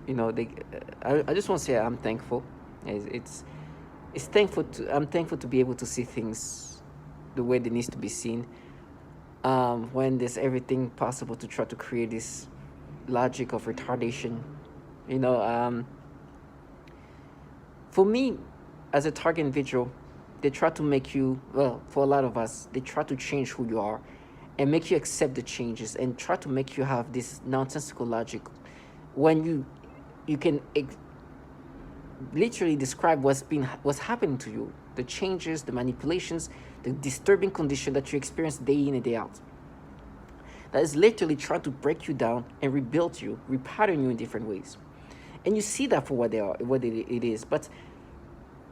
they. I just want to say I'm thankful. It's thankful to I'm thankful to be able to see things the way they needs to be seen. When there's everything possible to try to create this logic of retardation, you know. For me, as a target individual, they try to make you, well, for a lot of us, they try to change who you are and make you accept the changes and try to make you have this nonsensical logic when you can literally describe what's happening to you, the changes, the manipulations, the disturbing condition that you experience day in and day out. That is literally trying to break you down and rebuild you, repattern you in different ways. And you see that for what they are, what it is. But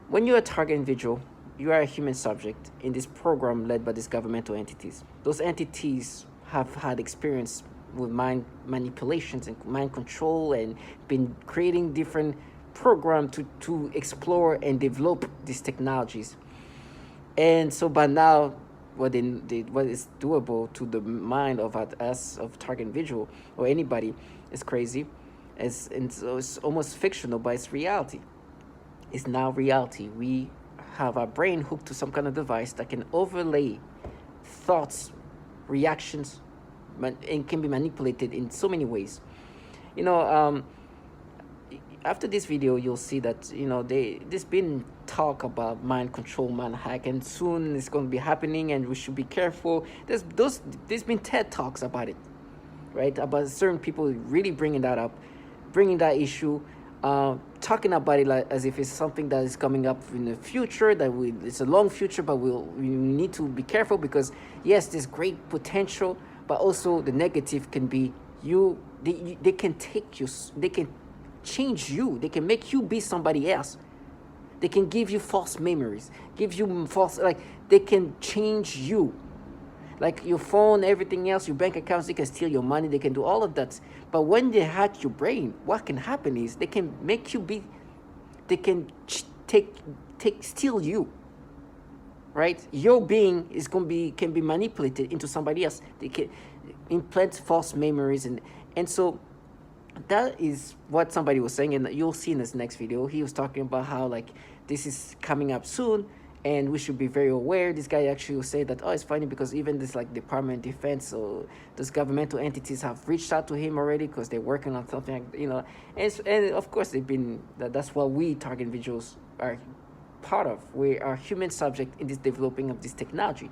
when you're a target individual, you are a human subject in this program led by these governmental entities. Those entities have had experience with mind manipulations and mind control and been creating different programs to explore and develop these technologies. And so by now, what is doable to the mind of us of target individual or anybody is crazy. And so it's almost fictional, but it's reality. It's now reality. We have our brain hooked to some kind of device that can overlay thoughts, reactions, and can be manipulated in so many ways. You know, after this video, you'll see that there's been talk about mind control, mind hack, and soon it's going to be happening, and we should be careful. There's been TED talks about it, right? About certain people really bringing that up, bringing that issue, talking about it like as if it's something that is coming up in the future. It's a long future, but we need to be careful because yes, there's great potential, but also the negative can be they can take you, they can change you, they can make you be somebody else. They can give you false memories, give you false, like they can change you. Like your phone, everything else, your bank accounts, they can steal your money, they can do all of that. But when they hack your brain, what can happen is they can make you be, they can steal you, right? Your being can be manipulated into somebody else. They can implant false memories, and so that is what somebody was saying, and you'll see in this next video. He was talking about how like this is coming up soon, and we should be very aware. This guy actually will say that, oh, it's funny because even this like Department of Defense or those governmental entities have reached out to him already because they're working on something, and of course that's what we target individuals are part of. We are human subject in this developing of this technology.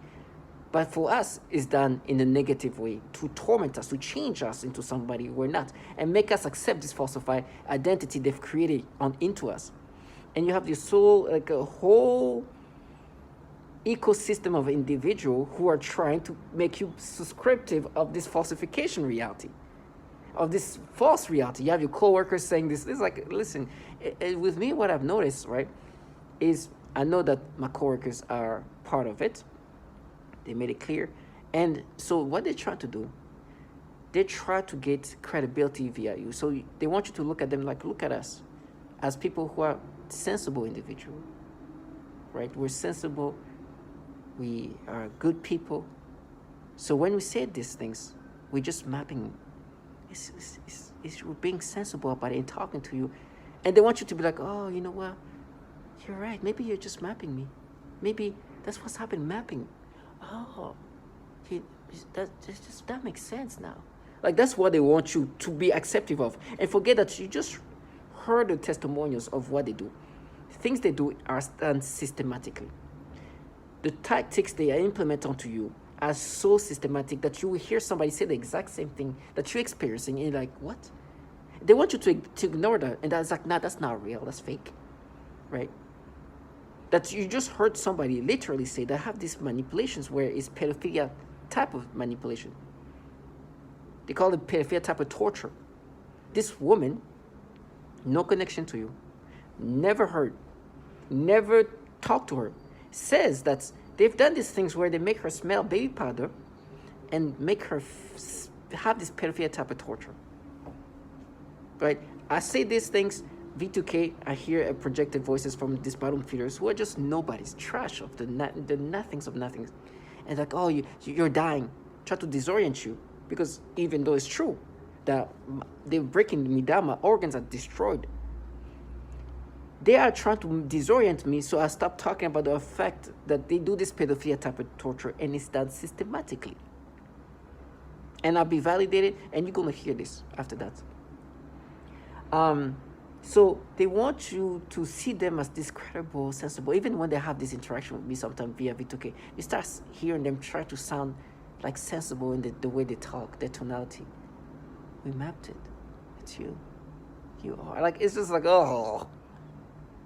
But for us, it's done in a negative way to torment us, to change us into somebody we're not, and make us accept this falsified identity they've created into us. And you have this soul, like a whole ecosystem of individuals who are trying to make you subscriptive of this falsification reality, of this false reality. You have your coworkers saying this. It's like, listen, with me, what I've noticed, right, is I know that my coworkers are part of it. They made it clear. And so what they try to do, they try to get credibility via you. So they want you to look at them like, look at us as people who are sensible individuals, right? We're sensible. We are good people. So when we say these things, we're just mapping. We're being sensible about it and talking to you. And they want you to be like, oh, you know what? You're right. Maybe you're just mapping me. Maybe that's what's happened, mapping. Oh, that makes sense now. Like that's what they want you to be acceptive of, and forget that you just heard the testimonials of what they do. Things they do are done systematically. The tactics they implement onto you are so systematic that you will hear somebody say the exact same thing that you're experiencing, and you're like, what? They want you to ignore that, and that's like, nah, that's not real. That's fake, right? That you just heard somebody literally say that have these manipulations where it's pedophilia type of manipulation. They call it pedophilia type of torture. This woman, no connection to you, never heard, never talked to her, says that they've done these things where they make her smell baby powder and make her have this pedophilia type of torture. Right? I say these things. V2K, I hear projected voices from these bottom feeders who are just nobodies, trash of the nothings of nothings. And like, oh, you're dying. Try to disorient you because even though it's true, that they're breaking me down. My organs are destroyed. They are trying to disorient me, so I stop talking about the effect that they do this pedophilia type of torture, and it's done systematically. And I'll be validated, and you're gonna hear this after that. So they want you to see them as this credible, sensible. Even when they have this interaction with me, sometimes via V2K, you start hearing them try to sound like sensible in the way they talk, their tonality. We mapped it. It's you. You are. Like, it's just like, oh.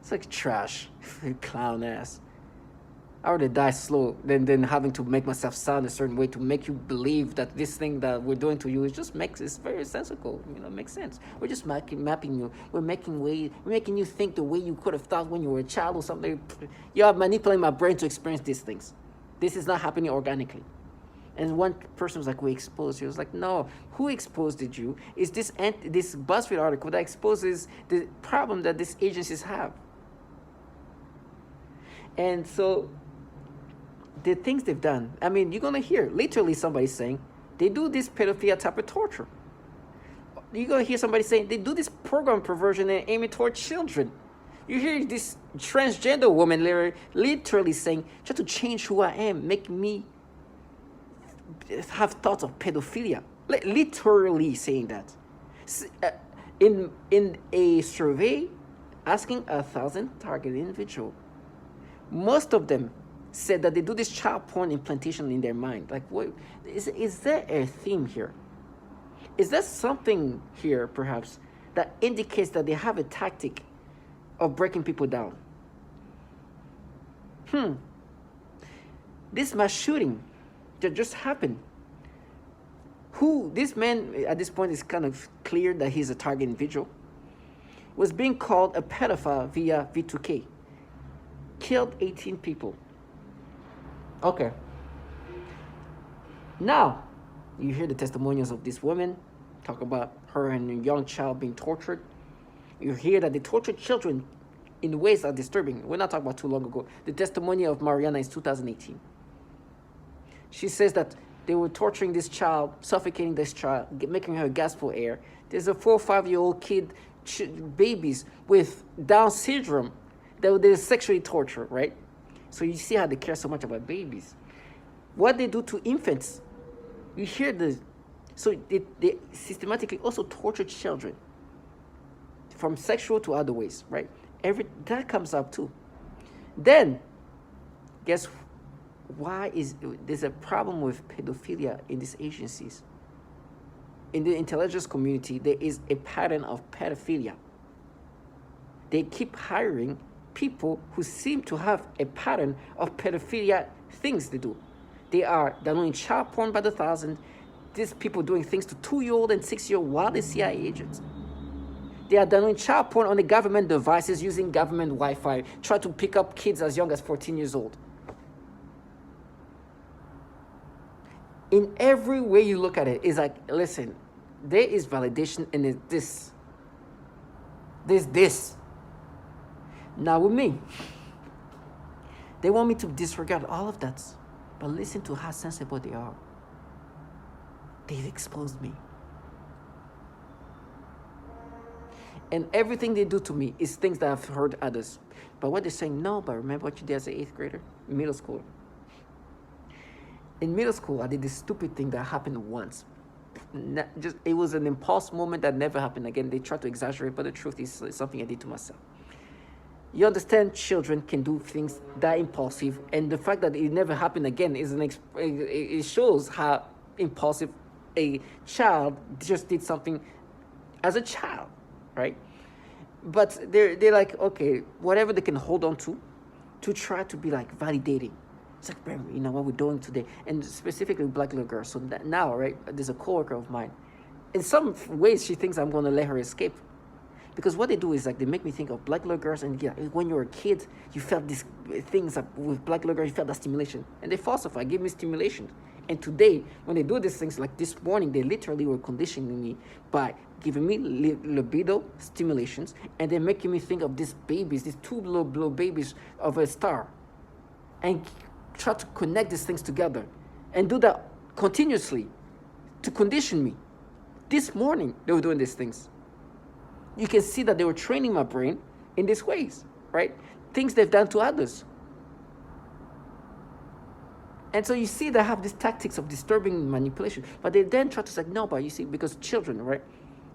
It's like trash. Clown ass. I rather die slow than having to make myself sound a certain way to make you believe that this thing that we're doing to you is just it's very sensical. Makes sense. We're just mapping you. We're making you think the way you could have thought when you were a child or something. You're manipulating my brain to experience these things. This is not happening organically. And one person was like, we exposed you. I was like, no, who exposed you? Is this BuzzFeed article that exposes the problem that these agencies have. And so the things they've done, I mean, you're going to hear literally somebody saying they do this pedophilia type of torture. You're going to hear somebody saying they do this program perversion and aiming toward children. You hear this transgender woman literally saying, try to change who I am, make me have thoughts of pedophilia. Literally saying that. In a survey asking 1,000 targeted individuals, most of them said that they do this child porn implantation in their mind. Like, what is there a theme here? Is there something here, perhaps, that indicates that they have a tactic of breaking people down? This mass shooting that just happened. This man, at this point, is kind of clear that he's a target individual, was being called a pedophile via V2K. Killed 18 people. Okay. Now, you hear the testimonials of this woman, talk about her and a young child being tortured. You hear that they tortured children in ways that are disturbing. We're not talking about too long ago. The testimony of Mariana is 2018. She says that they were torturing this child, suffocating this child, making her gasp for air. There's a 4 or 5-year-old kid, babies with Down syndrome, that they're sexually tortured, right? So you see how they care so much about babies. What they do to infants, you hear so they systematically also torture children from sexual to other ways, right? That comes up too. Then, guess why there's a problem with pedophilia in these agencies? In the intelligence community, there is a pattern of pedophilia. They keep hiring people who seem to have a pattern of pedophilia things they do. They're doing child porn by the thousand. These people doing things to 2-year-old and 6-year-old while they're CIA agents. They are doing child porn on the government devices using government Wi-Fi, try to pick up kids as young as 14 years old. In every way you look at it, it's like, listen, there is validation and there's this. Now with me, they want me to disregard all of that, but listen to how sensible they are. They've exposed me. And everything they do to me is things that I've heard others. But what they're saying, no, but remember what you did as an 8th grader? Middle school. In middle school, I did this stupid thing that happened once. It was an impulse moment that never happened again. They try to exaggerate, but the truth is something I did to myself. You understand, children can do things that impulsive, and the fact that it never happened again it shows how impulsive a child just did something as a child, right? But they're like, okay, whatever they can hold on to try to be like validating. It's like, you know what we're doing today, and specifically black little girls. So now, right, there's a coworker of mine. In some ways, she thinks I'm going to let her escape. Because what they do is like they make me think of black little girls, and when you were a kid, you felt these things with black little girls, you felt that stimulation, and they falsify, give me stimulation. And today, when they do these things, like this morning, they literally were conditioning me by giving me libido stimulations, and they're making me think of these babies, these 2 little babies of a star, and try to connect these things together, and do that continuously to condition me. This morning, they were doing these things. You can see that they were training my brain in these ways, right? Things they've done to others. And so you see they have these tactics of disturbing manipulation, but they then try to say, no, but you see, because children, right?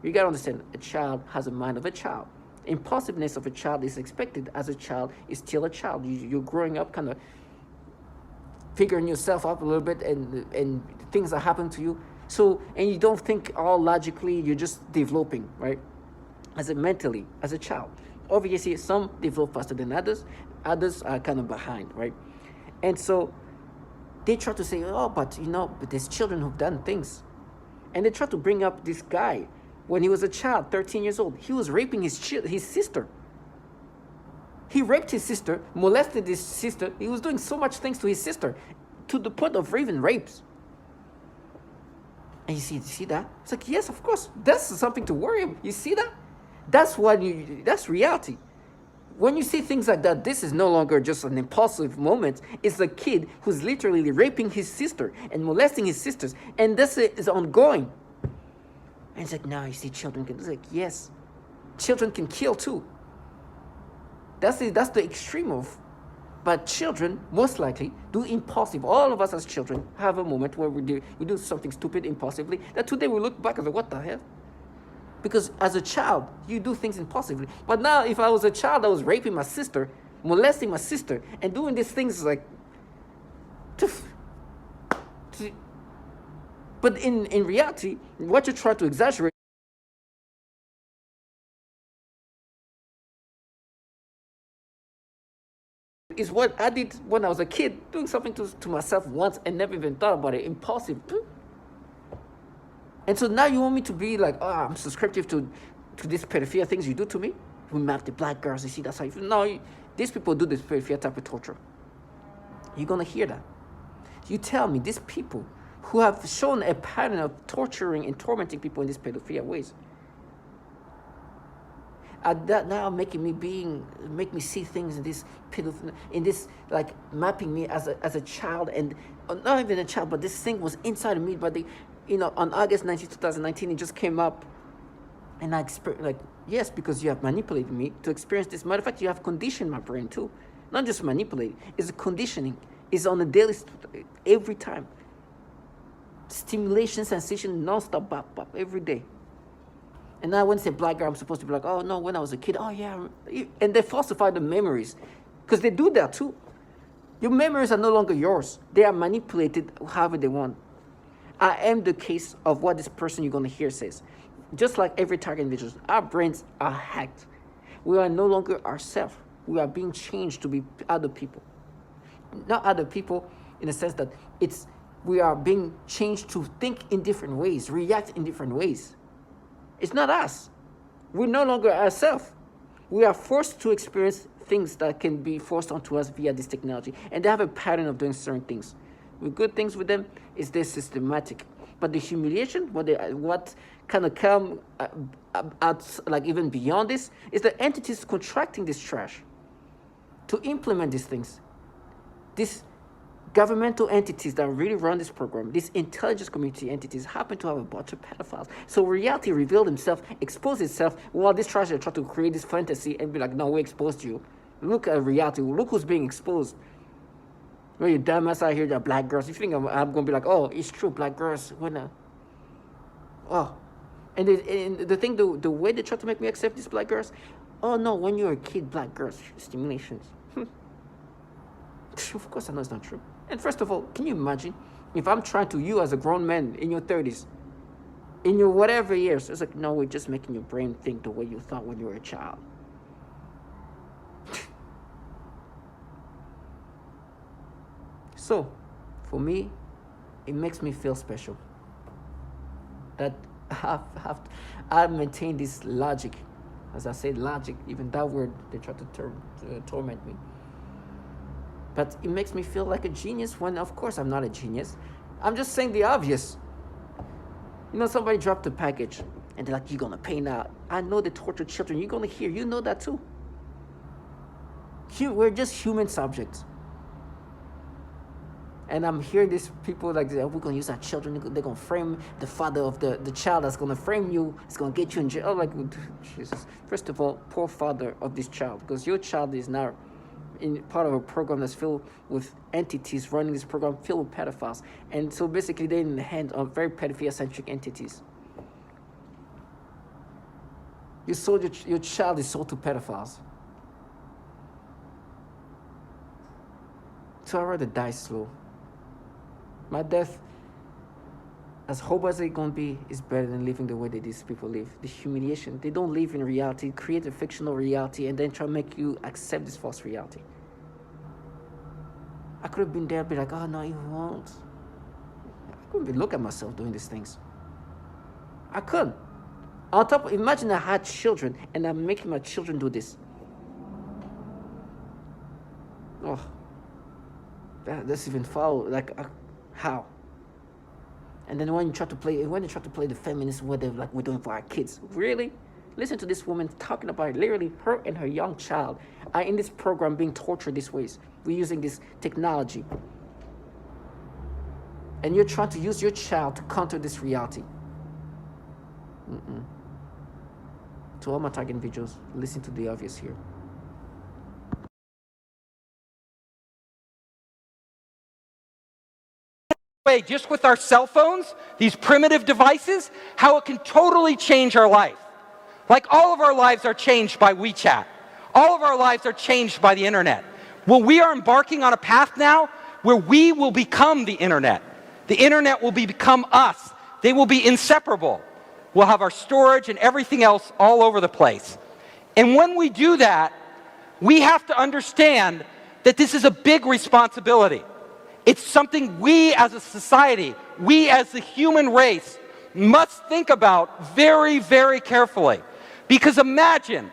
You got to understand, a child has a mind of a child. Impulsiveness of a child is expected as a child is still a child. You're growing up kind of figuring yourself up a little bit, and things that happen to you. So, and you don't think all logically, you're just developing, right? Mentally, as a child. Obviously, some develop faster than others. Others are kind of behind, right? And so they try to say, oh, but there's children who've done things. And they try to bring up this guy. When he was a child, 13 years old, he was raping his sister. He raped his sister, molested his sister. He was doing so much things to his sister, to the point of even rapes. And you see that? It's like, yes, of course. That's something to worry about. You see that? That's reality. When you see things like that, this is no longer just an impulsive moment. It's a kid who's literally raping his sister and molesting his sisters. And this is ongoing. And it's like, no, you see, children can. It's like, yes, children can kill too. That's the extreme of. But children, most likely, do impulsive. All of us as children have a moment where we do something stupid impulsively, that today we look back and say, what the hell? Because as a child, you do things impulsively. But now, if I was a child that was raping my sister, molesting my sister, and doing these things like... But in reality, what you try to exaggerate is what I did when I was a kid, doing something to myself once and never even thought about it. Impulsive. And so now you want me to be like, oh, I'm subscriptive to these pedophilia things you do to me? We map the black girls, you see, that's how you feel. No, these people do this pedophilia type of torture. You're going to hear that. You tell me, these people who have shown a pattern of torturing and tormenting people in these pedophilia ways, that now make me see things in this like mapping me as a child, and not even a child, but this thing was inside of me. But on August 19, 2019, it just came up, and I experienced, like, yes, because you have manipulated me to experience this. Matter of fact, you have conditioned my brain too, not just manipulated. It's a conditioning. It's on a daily, every time. Stimulation, sensation, non-stop, bop, bop, every day. And now when I say black girl, I'm supposed to be like, oh, no, when I was a kid, oh, yeah. And they falsify the memories, because they do that too. Your memories are no longer yours. They are manipulated however they want. I am the case of what this person you're going to hear says. Just like every target individual, our brains are hacked. We are no longer ourselves. We are being changed to be other people. Not other people in the sense that we are being changed to think in different ways, react in different ways. It's not us. We're no longer ourselves. We are forced to experience things that can be forced onto us via this technology. And they have a pattern of doing certain things. With good things with them, is they're systematic. But the humiliation, what kind of come out, like even beyond this, is the entities contracting this trash to implement these things. These governmental entities that really run this program, these intelligence community entities, happen to have a bunch of pedophiles. So reality revealed itself, exposed itself, while this trash try to create this fantasy and be like, no, we exposed you. Look at reality. Look who's being exposed. Well, you dumbass out here, that black girls. You think I'm going to be like, oh, it's true, black girls. Oh. And the thing, the way they try to make me accept these black girls, oh, no, when you're a kid, black girls, stimulations. Of course I know it's not true. And first of all, can you imagine if I'm trying to, you as a grown man in your 30s, in your whatever years, it's like, no, we're just making your brain think the way you thought when you were a child. So, for me, it makes me feel special that I maintain this logic. As I said, logic, even that word, they try to torment me. But it makes me feel like a genius when, of course, I'm not a genius. I'm just saying the obvious. Somebody dropped a package, and they're like, you're going to pay now. I know they torture children. You're going to hear. You know that too. We're just human subjects. And I'm hearing these people like, we're gonna use our children. They're gonna frame the father of the child that's gonna frame you. It's gonna get you in jail. Oh, like, Jesus. First of all, poor father of this child, because your child is now in part of a program that's filled with entities running this program filled with pedophiles. And so basically, they're in the hands of very pedophilia-centric entities. You sold your child is sold to pedophiles. So I'd rather die slow. My death, as horrible as it's gonna be, is better than living the way that these people live. The humiliation. They don't live in reality, create a fictional reality, and then try to make you accept this false reality. I could have been there, be like, oh no, you won't. I couldn't even look at myself doing these things. I couldn't. On top, imagine I had children and I'm making my children do this. Oh, that's even foul. Like, how? And then when you try to play the feminist, where they're like, we're doing for our kids, really? Listen to this woman talking about literally her and her young child are in this program being tortured these ways. We're using this technology. And you're trying to use your child to counter this reality. To all my target individuals, listen to the obvious here. Just with our cell phones, these primitive devices, how it can totally change our life. Like all of our lives are changed by WeChat. All of our lives are changed by the internet. Well, we are embarking on a path now where we will become the internet. The internet will become us. They will be inseparable. We'll have our storage and everything else all over the place. And when we do that, we have to understand that this is a big responsibility. It's something we as a society, we as the human race, must think about very, very carefully. Because imagine,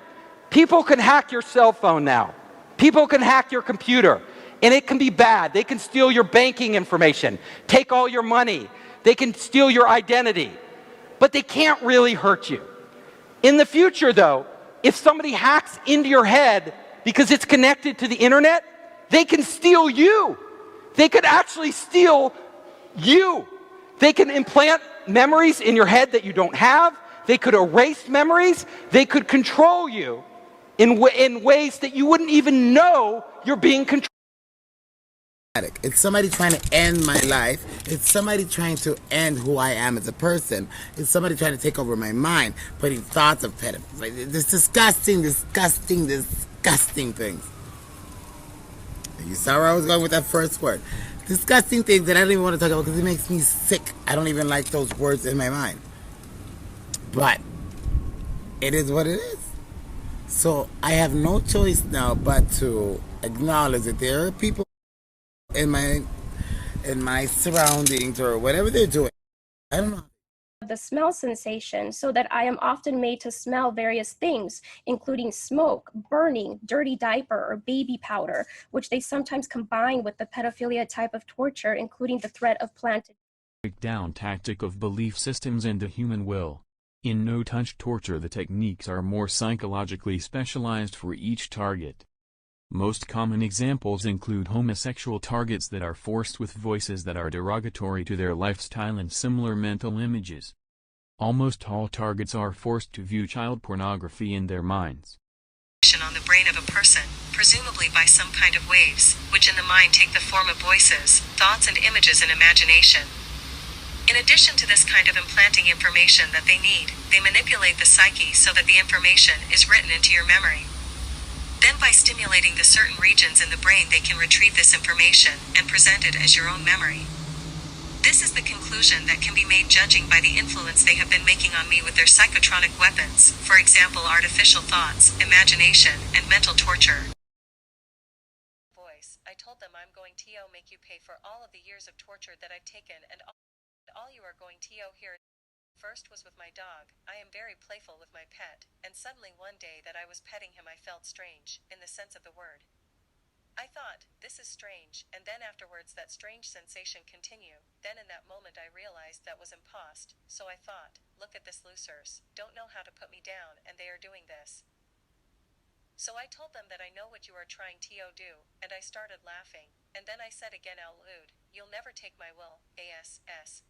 people can hack your cell phone now. People can hack your computer, and it can be bad. They can steal your banking information, take all your money. They can steal your identity, but they can't really hurt you. In the future, though, if somebody hacks into your head because it's connected to the internet, they can steal you. They could actually steal you. They can implant memories in your head that you don't have. They could erase memories. They could control you in ways that you wouldn't even know you're being controlled. It's somebody trying to end my life. It's somebody trying to end who I am as a person. It's somebody trying to take over my mind, putting thoughts of pedophilia. This disgusting, disgusting, disgusting things. You saw where I was going with that first word. Disgusting things that I don't even want to talk about because it makes me sick. I don't even like those words in my mind. But it is what it is. So I have no choice now but to acknowledge that there are people in my surroundings or whatever they're doing. I don't know. The smell sensation, so that I am often made to smell various things, including smoke, burning, dirty diaper, or baby powder, which they sometimes combine with the pedophilia type of torture, including the threat of planted. Breakdown tactic of belief systems and the human will. In no-touch torture, the techniques are more psychologically specialized for each target. Most common examples include homosexual targets that are forced with voices that are derogatory to their lifestyle and similar mental images. Almost all targets are forced to view child pornography in their minds. On the brain of a person, presumably by some kind of waves, which in the mind take the form of voices, thoughts and images and imagination. In addition to this kind of implanting information that they need, they manipulate the psyche so that the information is written into your memory. Then by stimulating the certain regions in the brain, they can retrieve this information and present it as your own memory. This is the conclusion that can be made judging by the influence they have been making on me with their psychotronic weapons, for example artificial thoughts, imagination, and mental torture. Voice, I told them I'm going to make you pay for all of the years of torture that I've taken, and all you are going to hear. First was with my dog. I am very playful with my pet, and suddenly one day that I was petting him I felt strange, in the sense of the word. I thought, this is strange, and then afterwards that strange sensation continue. Then in that moment I realized that was impost, so I thought, look at this losers, don't know how to put me down, and they are doing this. So I told them that I know what you are trying to do, and I started laughing, and then I said again out loud, you'll never take my will, ass.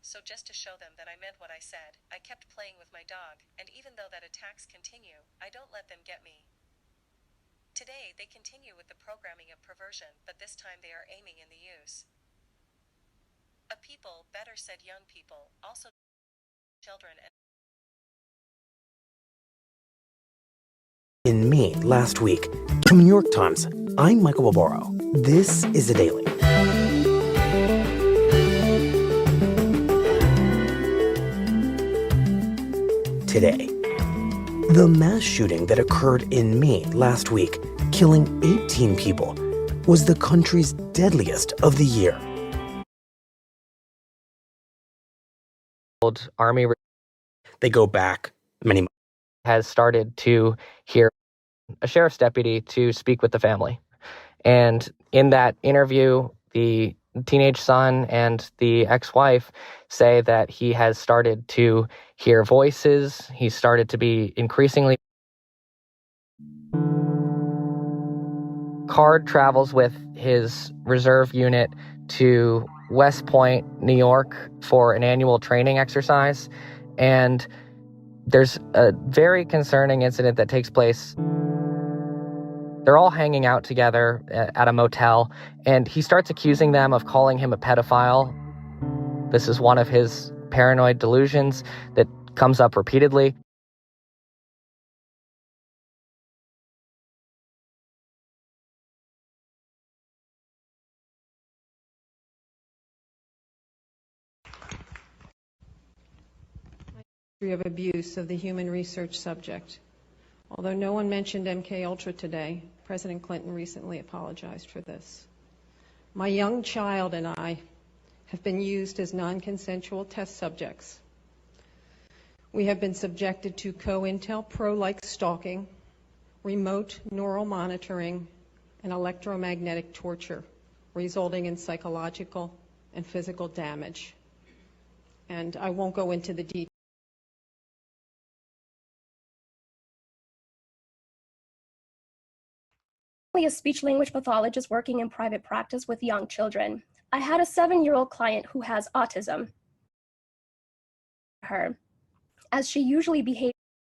So just to show them that I meant what I said, I kept playing with my dog, and even though that attacks continue, I don't let them get me. Today, they continue with the programming of perversion, but this time they are aiming in the use. A people, better said young people, also children and In May last week. From New York Times, I'm Michael Barbaro. This is The Daily. Today, the mass shooting that occurred in May last week, killing 18 people, was the country's deadliest of the year. Army They go back many months. has started to hear a sheriff's deputy to speak with the family. And in that interview, the teenage son and the ex-wife say that he has started to hear voices. He started to be increasingly. Card travels with his reserve unit to West Point, New York for an annual training exercise. And there's a very concerning incident that takes place. They're all hanging out together at a motel, and he starts accusing them of calling him a pedophile. This is one of his paranoid delusions that comes up repeatedly. Of abuse of the human research subject. Although no one mentioned MKUltra today, President Clinton recently apologized for this. My young child and I have been used as non-consensual test subjects. We have been subjected to COINTELPRO-like stalking, remote neural monitoring, and electromagnetic torture, resulting in psychological and physical damage. And I won't go into the details. A speech-language pathologist working in private practice with young children. I had a 7-year-old client who has autism. Her, as she usually behaves,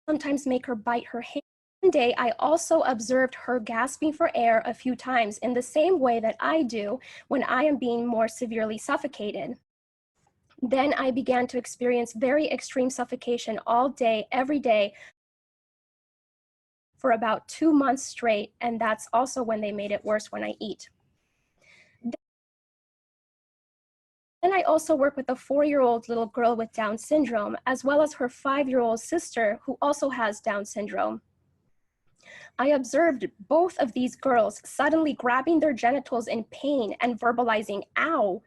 sometimes make her bite her hand. One day, I also observed her gasping for air a few times in the same way that I do when I am being more severely suffocated. Then I began to experience very extreme suffocation all day, every day, for about 2 months straight, and that's also when they made it worse when I eat. Then I also work with a 4-year-old little girl with Down syndrome, as well as her 5-year-old sister who also has Down syndrome. I observed both of these girls suddenly grabbing their genitals in pain and verbalizing, ow.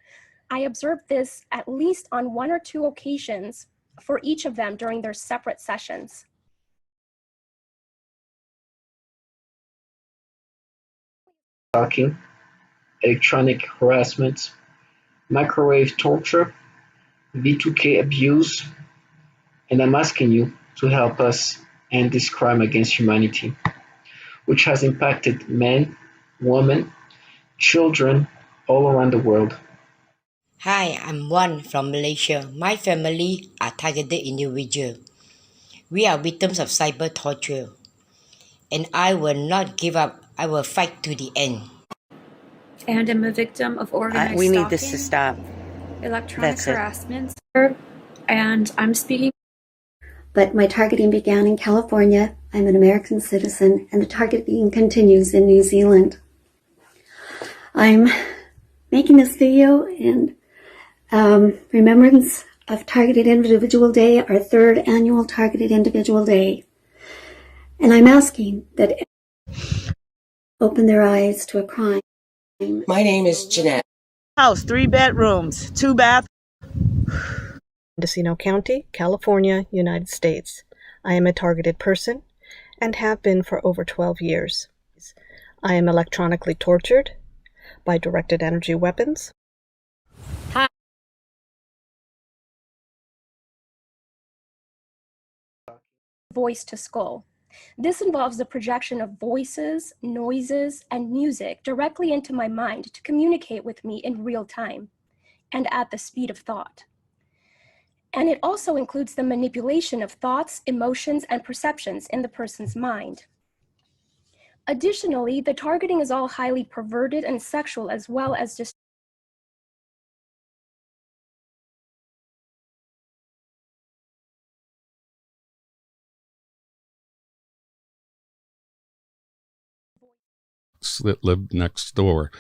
I observed this at least on 1 or 2 occasions for each of them during their separate sessions. Stalking, electronic harassment, microwave torture, V2K abuse, and I'm asking you to help us end this crime against humanity, which has impacted men, women, children all around the world. Hi, I'm Wan from Malaysia. My family are targeted individuals. We are victims of cyber torture. And I will not give up. I will fight to the end. And I'm a victim of organized we need stalking, this to stop. electronic That's it. harassment, and I'm speaking. But my targeting began in California. I'm an American citizen, and the targeting continues in New Zealand. I'm making this video in remembrance of Targeted Individual Day, our 3rd annual Targeted Individual Day. And I'm asking that open their eyes to a crime. My name is Jeanette. House, 3 bedrooms, 2 bathrooms. Mendocino County, California, United States. I am a targeted person and have been for over 12 years. I am electronically tortured by directed energy weapons. Hi. Voice to skull. This involves the projection of voices, noises, and music directly into my mind to communicate with me in real time and at the speed of thought. And it also includes the manipulation of thoughts, emotions, and perceptions in the person's mind. Additionally, the targeting is all highly perverted and sexual, as well as just that lived next door.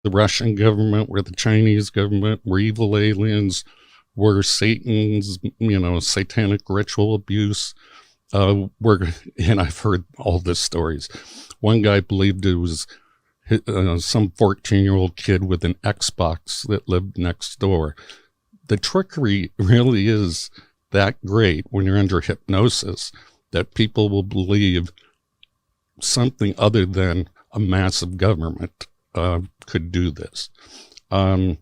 The Russian government, where the Chinese government, were evil aliens, were Satan's, satanic ritual abuse. And I've heard all the stories. One guy believed it was some 14-year-old kid with an Xbox that lived next door. The trickery really is that great when you're under hypnosis that people will believe something other than a massive government could do this. And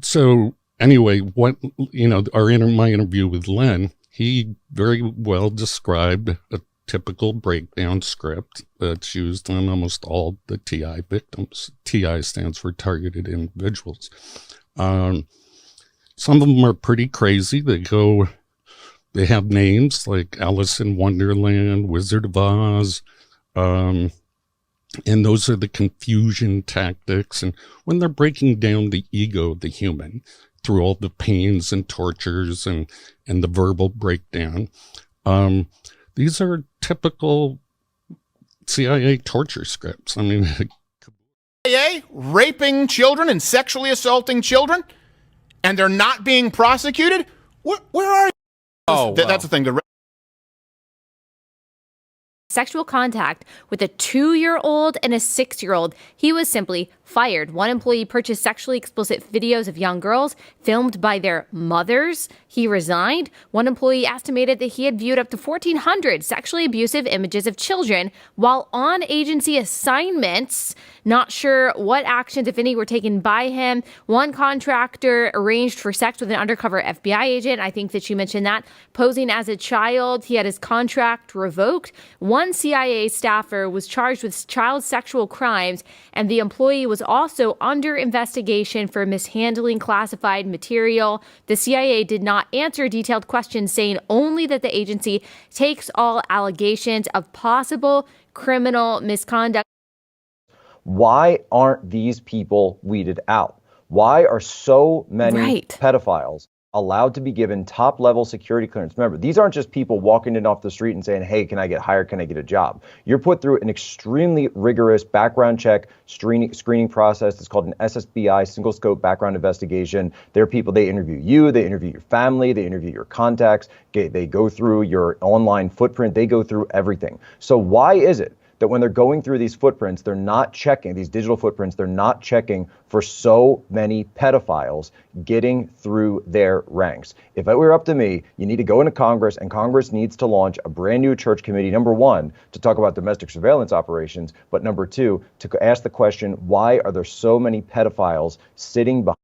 so anyway, my interview with Len, he very well described a typical breakdown script that's used on almost all the TI victims. TI stands for targeted individuals. Some of them are pretty crazy. They have names like Alice in Wonderland, Wizard of Oz, and those are the confusion tactics. And when they're breaking down the ego of the human through all the pains and tortures and the verbal breakdown, these are typical CIA torture scripts. I mean, CIA raping children and sexually assaulting children, and they're not being prosecuted? Where are you? Oh, that's the thing. Sexual contact with a 2-year-old and a 6-year-old. He was simply fired. One employee purchased sexually explicit videos of young girls filmed by their mothers. He resigned. One employee estimated that he had viewed up to 1,400 sexually abusive images of children while on agency assignments. Not sure what actions, if any, were taken by him. One contractor arranged for sex with an undercover FBI agent. I think that you mentioned that. Posing as a child, he had his contract revoked. One CIA staffer was charged with child sexual crimes, and the employee was also under investigation for mishandling classified material. The CIA did not answer detailed questions, saying only that the agency takes all allegations of possible criminal misconduct. Why aren't these people weeded out? Why are so many pedophiles allowed to be given top-level security clearance? Remember, these aren't just people walking in off the street and saying, hey, can I get hired? Can I get a job? You're put through an extremely rigorous background check screening process. It's called an SSBI, single scope background investigation. There are people, they interview you, they interview your family, they interview your contacts, they go through your online footprint, they go through everything. So why is it that when they're going through these footprints, they're not checking, these digital footprints, they're not checking for so many pedophiles getting through their ranks? If it were up to me, you need to go into Congress, and Congress needs to launch a brand new church committee, number one, to talk about domestic surveillance operations, but number two, to ask the question, why are there so many pedophiles sitting behind